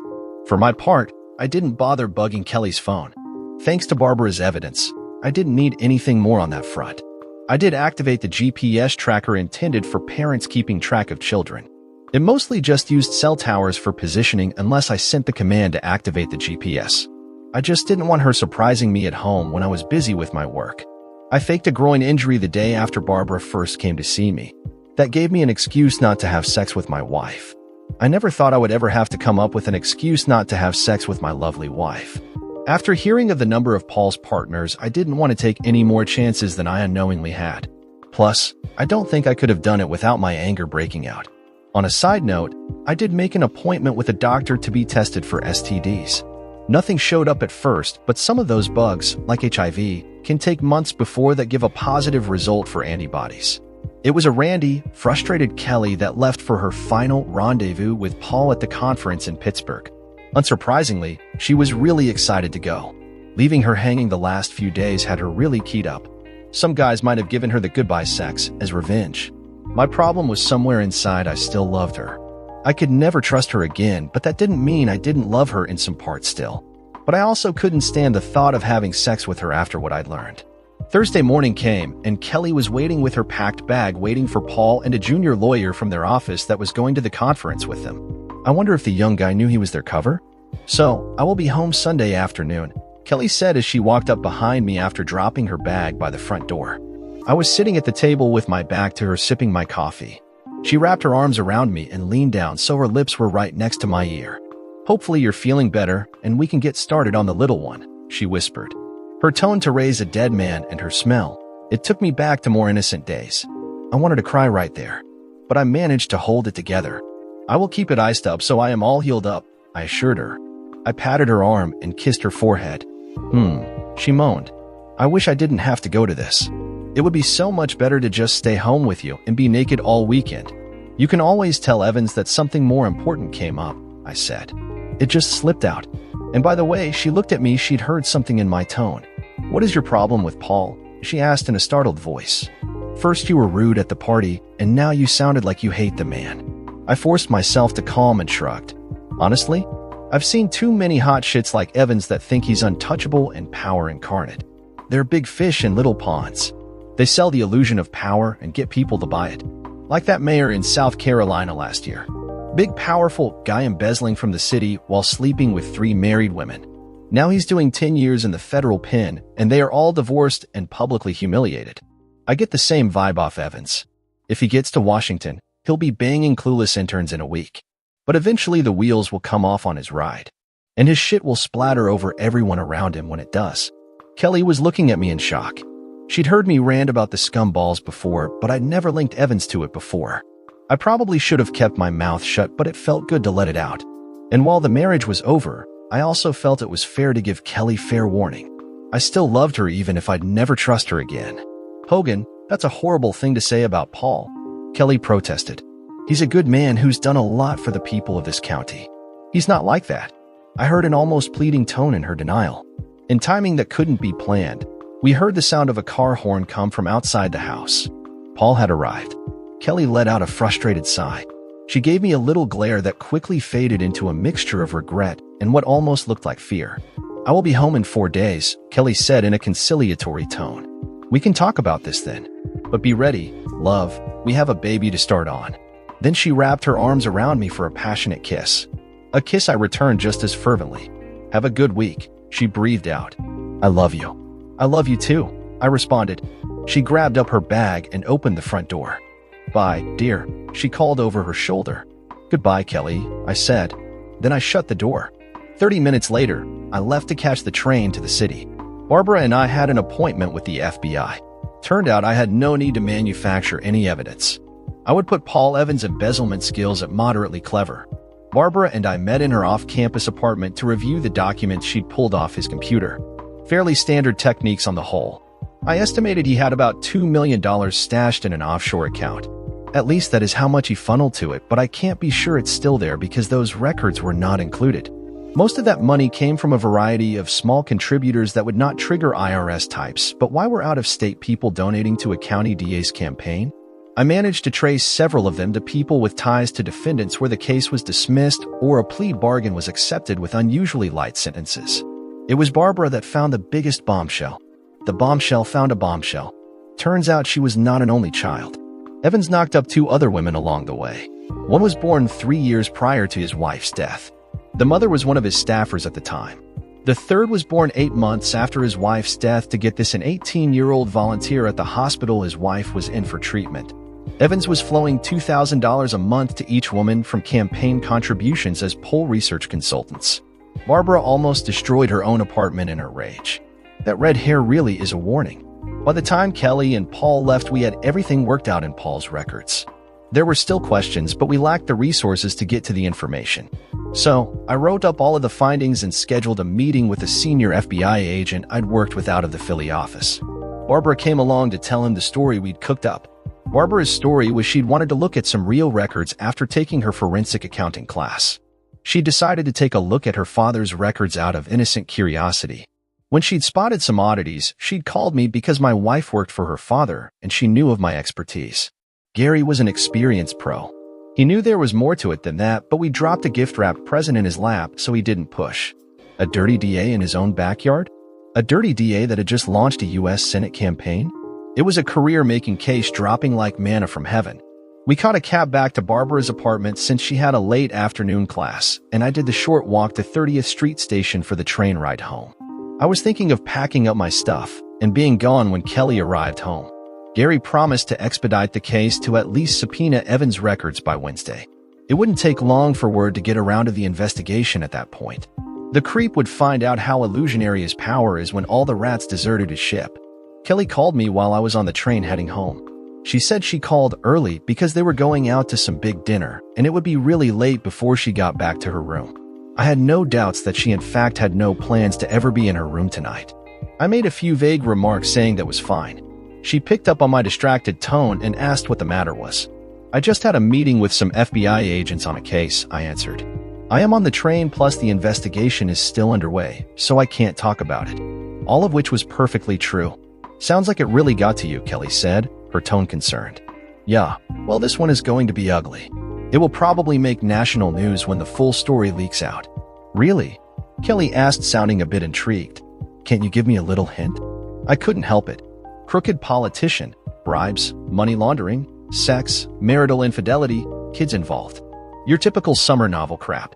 For my part, I didn't bother bugging Kelly's phone. Thanks to Barbara's evidence, I didn't need anything more on that front. I did activate the GPS tracker intended for parents keeping track of children. It mostly just used cell towers for positioning unless I sent the command to activate the GPS. I just didn't want her surprising me at home when I was busy with my work. I faked a groin injury the day after Barbara first came to see me. That gave me an excuse not to have sex with my wife. I never thought I would ever have to come up with an excuse not to have sex with my lovely wife. After hearing of the number of Paul's partners, I didn't want to take any more chances than I unknowingly had. Plus, I don't think I could have done it without my anger breaking out. On a side note, I did make an appointment with a doctor to be tested for STDs. Nothing showed up at first, but some of those bugs, like HIV, can take months before that give a positive result for antibodies. It was a randy, frustrated Kelly that left for her final rendezvous with Paul at the conference in Pittsburgh. Unsurprisingly, she was really excited to go. Leaving her hanging the last few days had her really keyed up. Some guys might have given her the goodbye sex as revenge. My problem was somewhere inside I still loved her. I could never trust her again, but that didn't mean I didn't love her in some parts still. But I also couldn't stand the thought of having sex with her after what I'd learned. Thursday morning came, and Kelly was waiting with her packed bag waiting for Paul and a junior lawyer from their office that was going to the conference with them. I wonder if the young guy knew he was their cover? So, I will be home Sunday afternoon, Kelly said as she walked up behind me after dropping her bag by the front door. I was sitting at the table with my back to her sipping my coffee. She wrapped her arms around me and leaned down so her lips were right next to my ear. Hopefully you're feeling better and we can get started on the little one, she whispered. Her tone to raise a dead man and her smell, it took me back to more innocent days. I wanted to cry right there, but I managed to hold it together. I will keep it iced up so I am all healed up, I assured her. I patted her arm and kissed her forehead. She moaned. I wish I didn't have to go to this. It would be so much better to just stay home with you and be naked all weekend. You can always tell Evans that something more important came up, I said. It just slipped out. And by the way, she looked at me, she'd heard something in my tone. What is your problem with Paul? She asked in a startled voice. First you were rude at the party, and now you sounded like you hate the man. I forced myself to calm and shrugged. Honestly, I've seen too many hot shits like Evans that think he's untouchable and power incarnate. They're big fish in little ponds. They sell the illusion of power and get people to buy it. Like that mayor in South Carolina last year. Big powerful guy embezzling from the city while sleeping with 3 married women. Now he's doing 10 years in the federal pen, and they are all divorced and publicly humiliated. I get the same vibe off Evans. If he gets to Washington, he'll be banging clueless interns in a week. But eventually the wheels will come off on his ride. And his shit will splatter over everyone around him when it does. Kelly was looking at me in shock. She'd heard me rant about the scumballs before, but I'd never linked Evans to it before. I probably should have kept my mouth shut, but it felt good to let it out. And while the marriage was over, I also felt it was fair to give Kelly fair warning. I still loved her even if I'd never trust her again. Hogan, that's a horrible thing to say about Paul, Kelly protested. He's a good man who's done a lot for the people of this county. He's not like that. I heard an almost pleading tone in her denial. In timing that couldn't be planned, we heard the sound of a car horn come from outside the house. Paul had arrived. Kelly let out a frustrated sigh. She gave me a little glare that quickly faded into a mixture of regret and what almost looked like fear. I will be home in 4 days, Kelly said in a conciliatory tone. We can talk about this then. But be ready, love, we have a baby to start on. Then she wrapped her arms around me for a passionate kiss. A kiss I returned just as fervently. Have a good week, she breathed out. I love you. I love you too, I responded. She grabbed up her bag and opened the front door. Bye, dear, she called over her shoulder. Goodbye, Kelly, I said. Then I shut the door. 30 minutes later, I left to catch the train to the city. Barbara and I had an appointment with the FBI. Turned out I had no need to manufacture any evidence. I would put Paul Evans' embezzlement skills at moderately clever. Barbara and I met in her off-campus apartment to review the documents she'd pulled off his computer. Fairly standard techniques on the whole. I estimated he had about $2 million stashed in an offshore account. At least that is how much he funneled to it, but I can't be sure it's still there because those records were not included. Most of that money came from a variety of small contributors that would not trigger IRS types, but why were out-of-state people donating to a county DA's campaign? I managed to trace several of them to people with ties to defendants where the case was dismissed or a plea bargain was accepted with unusually light sentences. It was Barbara that found the biggest bombshell. The bombshell found a bombshell. Turns out she was not an only child. Evans knocked up 2 other women along the way. One was born 3 years prior to his wife's death. The mother was one of his staffers at the time. The third was born 8 months after his wife's death. To get this, an 18-year-old volunteer at the hospital his wife was in for treatment. Evans was flowing $2,000 a month to each woman from campaign contributions as poll research consultants. Barbara almost destroyed her own apartment in her rage. That red hair really is a warning. By the time Kelly and Paul left, we had everything worked out in Paul's records. There were still questions, but we lacked the resources to get to the information. So, I wrote up all of the findings and scheduled a meeting with a senior FBI agent I'd worked with out of the Philly office. Barbara came along to tell him the story we'd cooked up. Barbara's story was she'd wanted to look at some real records after taking her forensic accounting class. She decided to take a look at her father's records out of innocent curiosity. When she'd spotted some oddities, she'd called me because my wife worked for her father and she knew of my expertise. Gary was an experienced pro. He knew there was more to it than that, but we dropped a gift-wrapped present in his lap so he didn't push. A dirty DA in his own backyard? A dirty DA that had just launched a U.S. Senate campaign? It was a career-making case dropping like manna from heaven. We caught a cab back to Barbara's apartment since she had a late afternoon class, and I did the short walk to 30th Street Station for the train ride home. I was thinking of packing up my stuff and being gone when Kelly arrived home. Gary promised to expedite the case to at least subpoena Evans' records by Wednesday. It wouldn't take long for word to get around to the investigation at that point. The creep would find out how illusionary his power is when all the rats deserted his ship. Kelly called me while I was on the train heading home. She said she called early because they were going out to some big dinner, and it would be really late before she got back to her room. I had no doubts that she in fact had no plans to ever be in her room tonight. I made a few vague remarks saying that was fine. She picked up on my distracted tone and asked what the matter was. I just had a meeting with some FBI agents on a case, I answered. I am on the train, plus the investigation is still underway, so I can't talk about it. All of which was perfectly true. Sounds like it really got to you, Kelly said, her tone concerned. Yeah, well, this one is going to be ugly. It will probably make national news when the full story leaks out. Really? Kelly asked, sounding a bit intrigued. Can't you give me a little hint? I couldn't help it. Crooked politician, bribes, money laundering, sex, marital infidelity, kids involved. Your typical summer novel crap.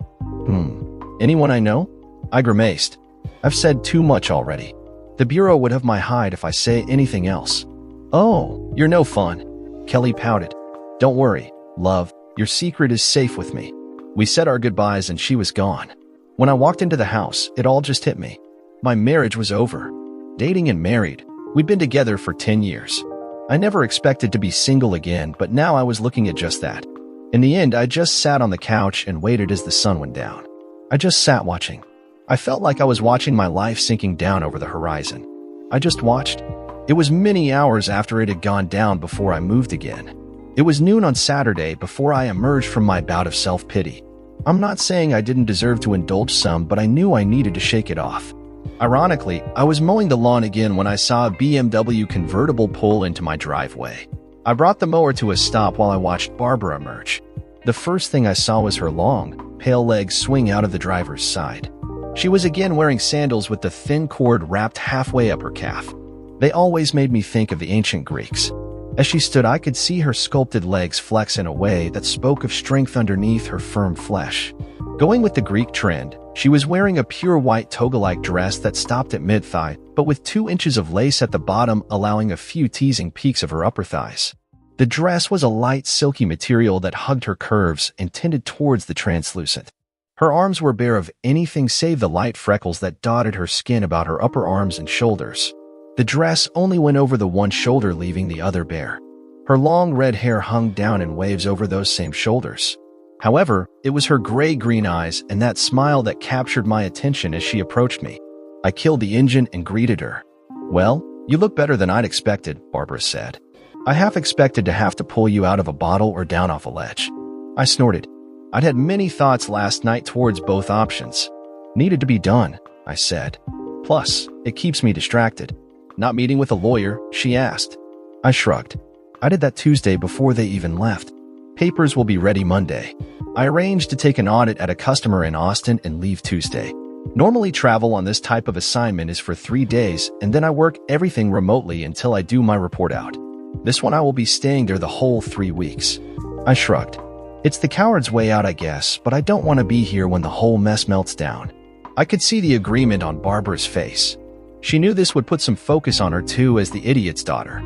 Anyone I know? I grimaced. I've said too much already. The Bureau would have my hide if I say anything else. Oh, you're no fun. Kelly pouted. Don't worry, love, your secret is safe with me. We said our goodbyes and she was gone. When I walked into the house, it all just hit me. My marriage was over. Dating and married. We'd been together for 10 years. I never expected to be single again, but now I was looking at just that. In the end, I just sat on the couch and waited as the sun went down. I just sat watching. I felt like I was watching my life sinking down over the horizon. I just watched. It was many hours after it had gone down before I moved again. It was noon on Saturday before I emerged from my bout of self-pity. I'm not saying I didn't deserve to indulge some, but I knew I needed to shake it off. Ironically, I was mowing the lawn again when I saw a BMW convertible pull into my driveway. I brought the mower to a stop while I watched Barbara emerge. The first thing I saw was her long, pale legs swing out of the driver's side. She was again wearing sandals with the thin cord wrapped halfway up her calf. They always made me think of the ancient Greeks. As she stood, I could see her sculpted legs flex in a way that spoke of strength underneath her firm flesh. Going with the Greek trend, she was wearing a pure white toga-like dress that stopped at mid-thigh, but with 2 inches of lace at the bottom, allowing a few teasing peeks of her upper thighs. The dress was a light, silky material that hugged her curves and tended towards the translucent. Her arms were bare of anything save the light freckles that dotted her skin about her upper arms and shoulders. The dress only went over the one shoulder, leaving the other bare. Her long red hair hung down in waves over those same shoulders. However, it was her gray-green eyes and that smile that captured my attention as she approached me. I killed the engine and greeted her. "Well, you look better than I'd expected," Barbara said. "I half expected to have to pull you out of a bottle or down off a ledge." I snorted. I'd had many thoughts last night towards both options. "Needed to be done," I said. "Plus, it keeps me distracted." "Not meeting with a lawyer?" she asked. I shrugged. "I did that Tuesday before they even left. Papers will be ready Monday. I arranged to take an audit at a customer in Austin and leave Tuesday. Normally travel on this type of assignment is for 3 days, and then I work everything remotely until I do my report out. This one I will be staying there the whole 3 weeks." I shrugged. "It's the coward's way out, I guess, but I don't want to be here when the whole mess melts down." I could see the agreement on Barbara's face. She knew this would put some focus on her too as the idiot's daughter.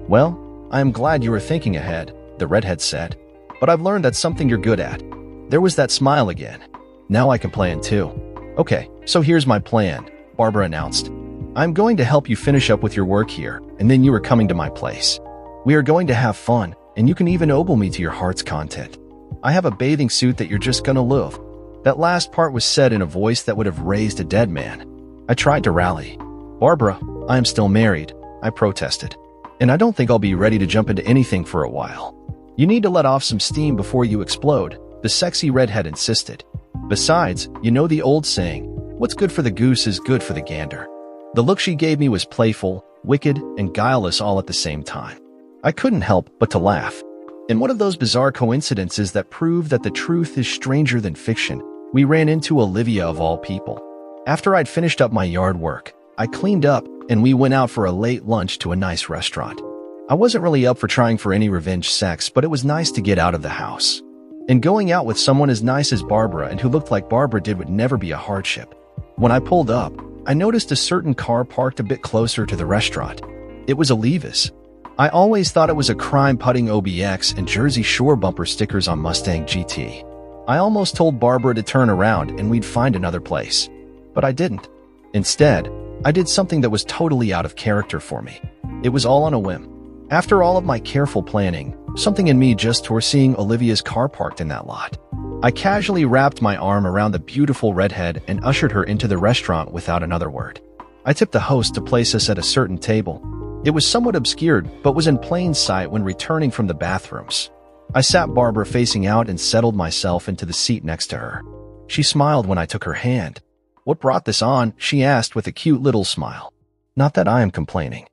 "Well, I am glad you were thinking ahead," the redhead said. "But I've learned that's something you're good at." There was that smile again. "Now I can plan too." "Okay, so here's my plan," Barbara announced. "I'm going to help you finish up with your work here, and then you are coming to my place. We are going to have fun, and you can even ogle me to your heart's content. I have a bathing suit that you're just gonna love." That last part was said in a voice that would have raised a dead man. I tried to rally. "Barbara, I am still married," I protested. "And I don't think I'll be ready to jump into anything for a while." "You need to let off some steam before you explode," the sexy redhead insisted. "Besides, you know the old saying, what's good for the goose is good for the gander." The look she gave me was playful, wicked, and guileless all at the same time. I couldn't help but to laugh. In one of those bizarre coincidences that prove that the truth is stranger than fiction, we ran into Olivia of all people. After I'd finished up my yard work, I cleaned up, and we went out for a late lunch to a nice restaurant. I wasn't really up for trying for any revenge sex, but it was nice to get out of the house. And going out with someone as nice as Barbara and who looked like Barbara did would never be a hardship. When I pulled up, I noticed a certain car parked a bit closer to the restaurant. It was Oliva's. I always thought it was a crime putting OBX and Jersey Shore bumper stickers on Mustang GT. I almost told Barbara to turn around and we'd find another place. But I didn't. Instead, I did something that was totally out of character for me. It was all on a whim. After all of my careful planning, something in me just tore seeing Olivia's car parked in that lot. I casually wrapped my arm around the beautiful redhead and ushered her into the restaurant without another word. I tipped the host to place us at a certain table. It was somewhat obscured, but was in plain sight when returning from the bathrooms. I sat Barbara facing out and settled myself into the seat next to her. She smiled when I took her hand. "What brought this on?" she asked with a cute little smile. "Not that I am complaining."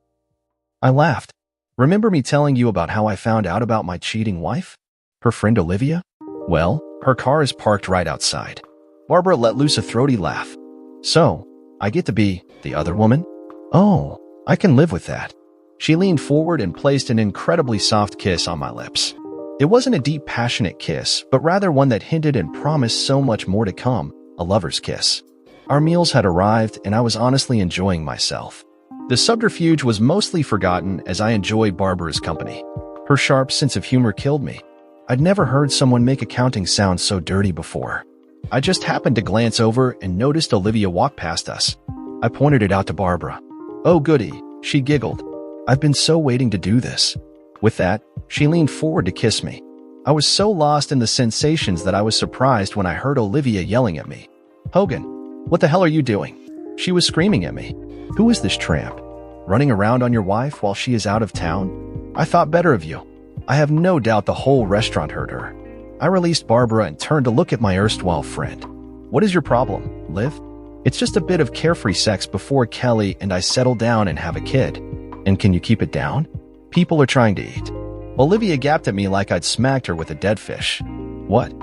I laughed. "Remember me telling you about how I found out about my cheating wife? Her friend Olivia? Well, her car is parked right outside." Barbara let loose a throaty laugh. "So, I get to be the other woman? Oh, I can live with that." She leaned forward and placed an incredibly soft kiss on my lips. It wasn't a deep, passionate kiss, but rather one that hinted and promised so much more to come, a lover's kiss. Our meals had arrived, and I was honestly enjoying myself. The subterfuge was mostly forgotten as I enjoyed Barbara's company. Her sharp sense of humor killed me. I'd never heard someone make accounting sound so dirty before. I just happened to glance over and noticed Olivia walk past us. I pointed it out to Barbara. "Oh goody," she giggled. "I've been so waiting to do this." With that, she leaned forward to kiss me. I was so lost in the sensations that I was surprised when I heard Olivia yelling at me. "Hogan, What the hell are you doing? She was screaming at me. Who is this tramp? Running around on your wife while she is out of town? I thought better of you. I have no doubt the whole restaurant heard her. I released Barbara and turned to look at my erstwhile friend. What is your problem, Liv? It's just a bit of carefree sex before Kelly and I settle down and have a kid. And can you keep it down? People are trying to eat. Olivia gapped at me like I'd smacked her with a dead fish. What?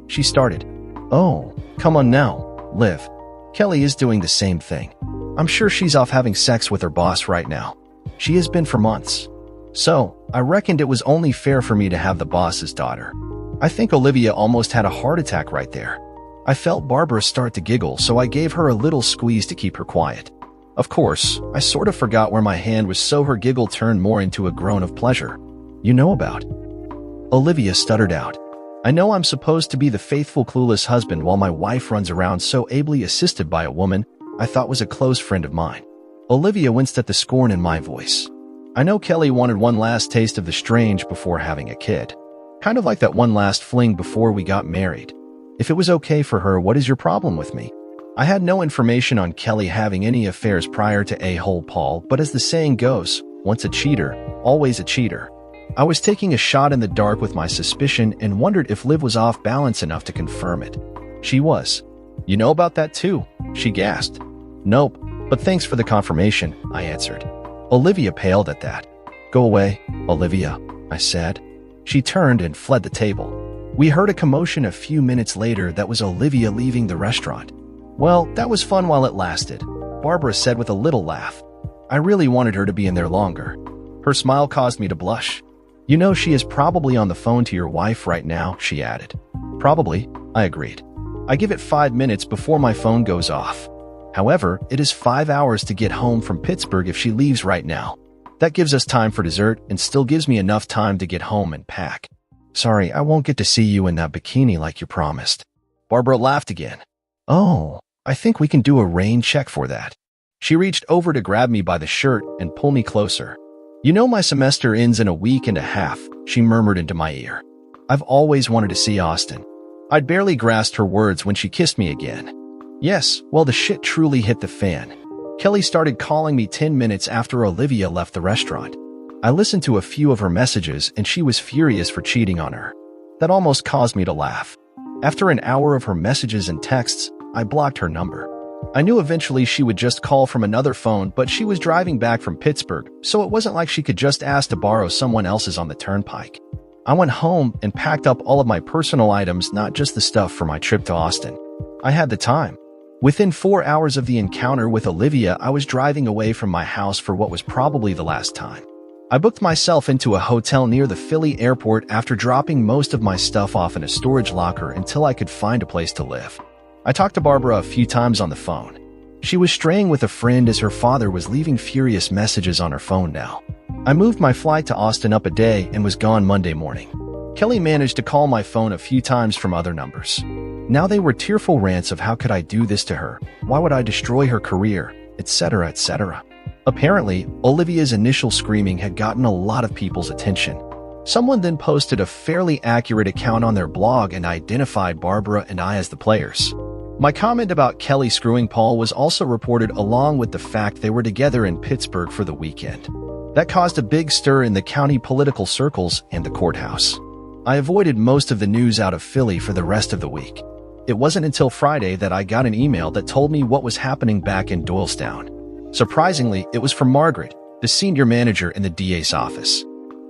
She started. Oh, come on now, Liv. Kelly is doing the same thing. I'm sure she's off having sex with her boss right now. She has been for months. So, I reckoned it was only fair for me to have the boss's daughter. I think Olivia almost had a heart attack right there. I felt Barbara start to giggle, so I gave her a little squeeze to keep her quiet. Of course, I sort of forgot where my hand was, so her giggle turned more into a groan of pleasure. You know about? Olivia stuttered out. I know I'm supposed to be the faithful, clueless husband while my wife runs around so ably assisted by a woman I thought was a close friend of mine. Olivia winced at the scorn in my voice. I know Kelly wanted one last taste of the strange before having a kid. Kind of like that one last fling before we got married. If it was okay for her, what is your problem with me? I had no information on Kelly having any affairs prior to a-hole Paul, but as the saying goes, once a cheater, always a cheater. I was taking a shot in the dark with my suspicion and wondered if Liv was off balance enough to confirm it. She was. You know about that too? She gasped. Nope, but thanks for the confirmation, I answered. Olivia paled at that. Go away, Olivia, I said. She turned and fled the table. We heard a commotion a few minutes later that was Olivia leaving the restaurant. Well, that was fun while it lasted, Barbara said with a little laugh. I really wanted her to be in there longer. Her smile caused me to blush. You know she is probably on the phone to your wife right now, she added. Probably, I agreed. I give it 5 minutes before my phone goes off. However, it is 5 hours to get home from Pittsburgh if she leaves right now. That gives us time for dessert and still gives me enough time to get home and pack. Sorry, I won't get to see you in that bikini like you promised. Barbara laughed again. Oh, I think we can do a rain check for that. She reached over to grab me by the shirt and pull me closer. You know my semester ends in a week and a half, she murmured into my ear. I've always wanted to see Austin. I'd barely grasped her words when she kissed me again. Yes, well, the shit truly hit the fan. Kelly started calling me 10 minutes after Olivia left the restaurant. I listened to a few of her messages and she was furious for cheating on her. That almost caused me to laugh. After an hour of her messages and texts, I blocked her number. I knew eventually she would just call from another phone, but she was driving back from Pittsburgh, so it wasn't like she could just ask to borrow someone else's on the turnpike. I went home and packed up all of my personal items, not just the stuff for my trip to Austin. I had the time. Within 4 hours of the encounter with Olivia, I was driving away from my house for what was probably the last time. I booked myself into a hotel near the Philly airport after dropping most of my stuff off in a storage locker until I could find a place to live. I talked to Barbara a few times on the phone. She was straying with a friend as her father was leaving furious messages on her phone now. I moved my flight to Austin up a day and was gone Monday morning. Kelly managed to call my phone a few times from other numbers. Now they were tearful rants of how could I do this to her, why would I destroy her career, etc., etc. Apparently, Olivia's initial screaming had gotten a lot of people's attention. Someone then posted a fairly accurate account on their blog and identified Barbara and I as the players. My comment about Kelly screwing Paul was also reported along with the fact they were together in Pittsburgh for the weekend. That caused a big stir in the county political circles and the courthouse. I avoided most of the news out of Philly for the rest of the week. It wasn't until Friday that I got an email that told me what was happening back in Doylestown. Surprisingly, it was from Margaret, the senior manager in the DA's office.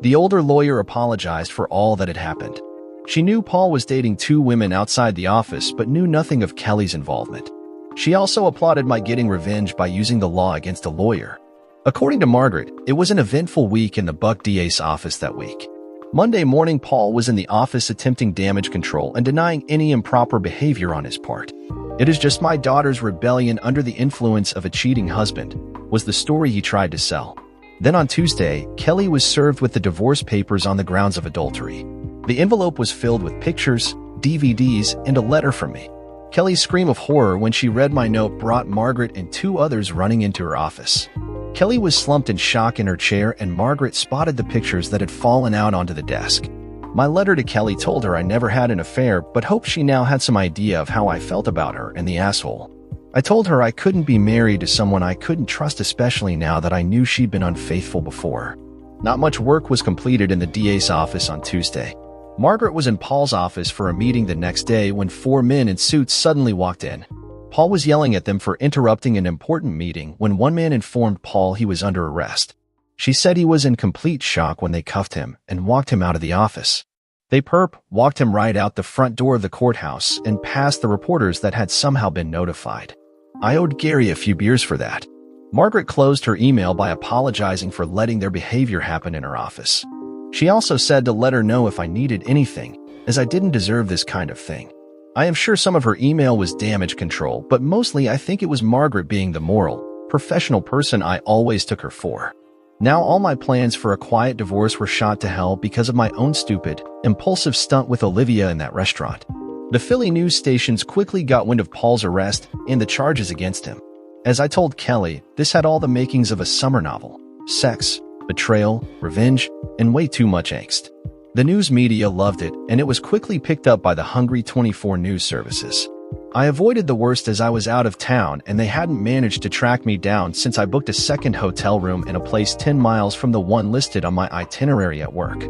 The older lawyer apologized for all that had happened. She knew Paul was dating 2 women outside the office but knew nothing of Kelly's involvement. She also applauded my getting revenge by using the law against a lawyer. According to Margaret, it was an eventful week in the Buck DA's office that week. Monday morning, Paul was in the office attempting damage control and denying any improper behavior on his part. It is just my daughter's rebellion under the influence of a cheating husband, was the story he tried to sell. Then on Tuesday, Kelly was served with the divorce papers on the grounds of adultery. The envelope was filled with pictures, DVDs, and a letter from me. Kelly's scream of horror when she read my note brought Margaret and 2 others running into her office. Kelly was slumped in shock in her chair and Margaret spotted the pictures that had fallen out onto the desk. My letter to Kelly told her I never had an affair but hoped she now had some idea of how I felt about her and the asshole. I told her I couldn't be married to someone I couldn't trust, especially now that I knew she'd been unfaithful before. Not much work was completed in the DA's office on Tuesday. Margaret was in Paul's office for a meeting the next day when 4 men in suits suddenly walked in. Paul was yelling at them for interrupting an important meeting when one man informed Paul he was under arrest. She said he was in complete shock when they cuffed him and walked him out of the office. They walked him right out the front door of the courthouse and past the reporters that had somehow been notified. I owed Gary a few beers for that. Margaret closed her email by apologizing for letting their behavior happen in her office. She also said to let her know if I needed anything, as I didn't deserve this kind of thing. I am sure some of her email was damage control, but mostly I think it was Margaret being the moral, professional person I always took her for. Now all my plans for a quiet divorce were shot to hell because of my own stupid, impulsive stunt with Olivia in that restaurant. The Philly news stations quickly got wind of Paul's arrest and the charges against him. As I told Kelly, this had all the makings of a summer novel: sex, betrayal, revenge, and way too much angst. The news media loved it, and it was quickly picked up by the Hungry 24 news services. I avoided the worst as I was out of town and they hadn't managed to track me down since I booked a second hotel room in a place 10 miles from the one listed on my itinerary at work.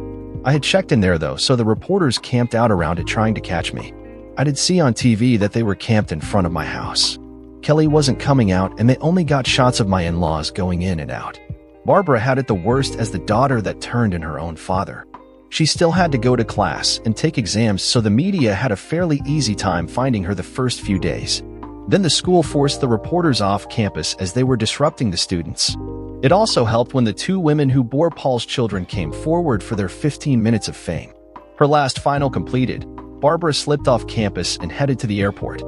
I had checked in there though, so the reporters camped out around it trying to catch me. I did see on TV that they were camped in front of my house. Kelly wasn't coming out and they only got shots of my in-laws going in and out. Barbara had it the worst as the daughter that turned in her own father. She still had to go to class and take exams, so the media had a fairly easy time finding her the first few days. Then the school forced the reporters off campus as they were disrupting the students. It also helped when the 2 women who bore Paul's children came forward for their 15 minutes of fame. Her last final completed, Barbara slipped off campus and headed to the airport.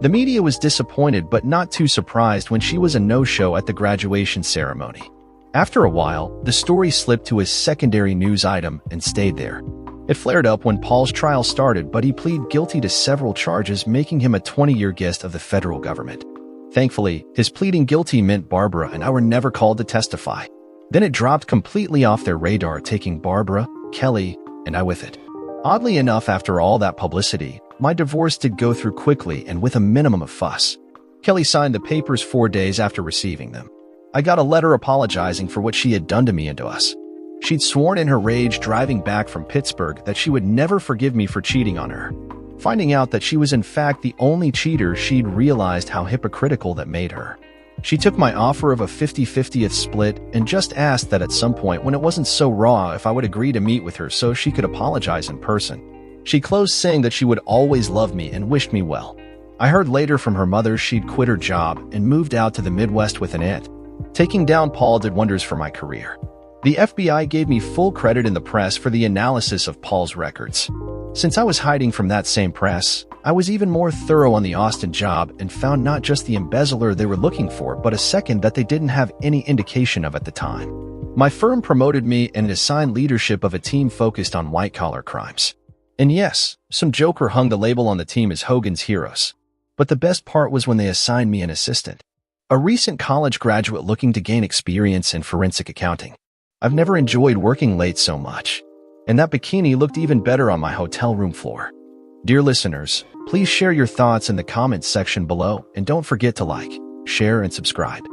The media was disappointed but not too surprised when she was a no-show at the graduation ceremony. After a while, the story slipped to a secondary news item and stayed there. It flared up when Paul's trial started, but he pleaded guilty to several charges, making him a 20-year guest of the federal government. Thankfully, his pleading guilty meant Barbara and I were never called to testify. Then it dropped completely off their radar, taking Barbara, Kelly, and I with it. Oddly enough, after all that publicity, my divorce did go through quickly and with a minimum of fuss. Kelly signed the papers 4 days after receiving them. I got a letter apologizing for what she had done to me and to us. She'd sworn in her rage driving back from Pittsburgh that she would never forgive me for cheating on her. Finding out that she was in fact the only cheater, she'd realized how hypocritical that made her. She took my offer of a 50-50th split and just asked that at some point when it wasn't so raw if I would agree to meet with her so she could apologize in person. She closed saying that she would always love me and wished me well. I heard later from her mother she'd quit her job and moved out to the Midwest with an aunt. Taking down Paul did wonders for my career. The FBI gave me full credit in the press for the analysis of Paul's records. Since I was hiding from that same press, I was even more thorough on the Austin job and found not just the embezzler they were looking for, but a second that they didn't have any indication of at the time. My firm promoted me and assigned leadership of a team focused on white-collar crimes. And yes, some joker hung the label on the team as Hogan's Heroes. But the best part was when they assigned me an assistant, a recent college graduate looking to gain experience in forensic accounting. I've never enjoyed working late so much. And that bikini looked even better on my hotel room floor. Dear listeners, please share your thoughts in the comments section below and don't forget to like, share, and subscribe.